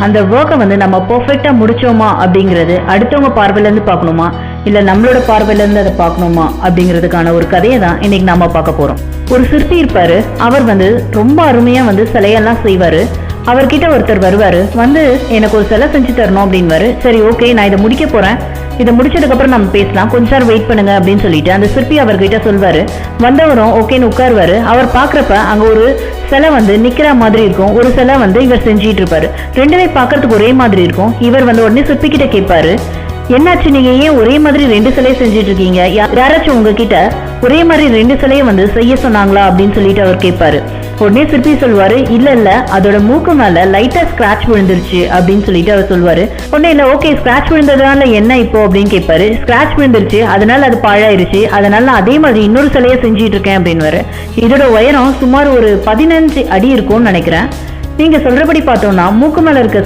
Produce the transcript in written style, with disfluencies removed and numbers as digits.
அந்த ஒர்க்கை வந்து நம்ம பெர்ஃபெக்ட்டா முடிச்சோமா அப்படிங்கிறது அடுத்தவங்க பார்வையில இருந்து பார்க்கணுமா இல்ல நம்மளோட பார்வையில இருந்து அதை பார்க்கணுமா அப்படிங்கிறதுக்கான ஒரு கதையை தான் இன்னைக்கு நாம பார்க்க போறோம். ஒரு சிற்பி இருப்பாரு. அவர் வந்து ரொம்ப அருமையா வந்து சிலையெல்லாம் செய்வாரு. அவர்கிட்ட ஒருத்தர் வருவாரு. வந்து எனக்கு ஒரு சிலை செஞ்சு தரணும் அப்படின்வாரு. சரி ஓகே, நான் இதை முடிக்க போறேன், இதை முடிச்சதுக்கு அப்புறம் நம்ம பேசலாம், கொஞ்ச நேரம் வெயிட் பண்ணுங்க அப்படின்னு சொல்லிட்டு அந்த சிற்பி அவர்கிட்ட சொல்வாரு. வந்தவரும் ஓகேன்னு உட்காருவாரு. அவர் பாக்குறப்ப அங்க ஒரு சிலை வந்து நிக்கிற மாதிரி இருக்கும், ஒரு சிலை வந்து இவர் செஞ்சிட்டு இருப்பாரு. ரெண்டுமே பாக்குறதுக்கு ஒரே மாதிரி இருக்கும். இவர் வந்து உடனே சிற்பி கிட்ட கேட்பாரு, என்னாச்சு, நீங்க ஏன் ஒரே மாதிரி ரெண்டு சிலையை செஞ்சுட்டு இருக்கீங்க? யாராச்சும் உங்ககிட்ட ஒரே மாதிரி ரெண்டு சிலையை வந்து செய்ய சொன்னாங்களா அப்படின்னு சொல்லிட்டு அவர் கேட்பாரு. உடனே சிற்பி சொல்வாரு, இல்ல இல்ல, அதோட மூக்கு மேல லைட்டா ஸ்கிராட்ச் விழுந்துருச்சு அப்படின்னு சொல்லிட்டு அவர் சொல்வாரு. உடனே இல்ல, ஓகே, ஸ்கிராட்ச் விழுந்ததுனால என்ன இப்போ அப்படின்னு கேட்பாரு. ஸ்கிராட்ச் விழுந்துருச்சு, அதனால அது பாழாயிருச்சு, அதனால அதே மாதிரி இன்னொரு சிலையை செஞ்சிட்டு இருக்கேன் அப்படின்வாரு. இதோட உயரம் சுமார் ஒரு 15 அடி இருக்கும்னு நினைக்கிறேன். நீங்க சொல்றபடி பார்த்தோம்னா மூக்கு மேல இருக்க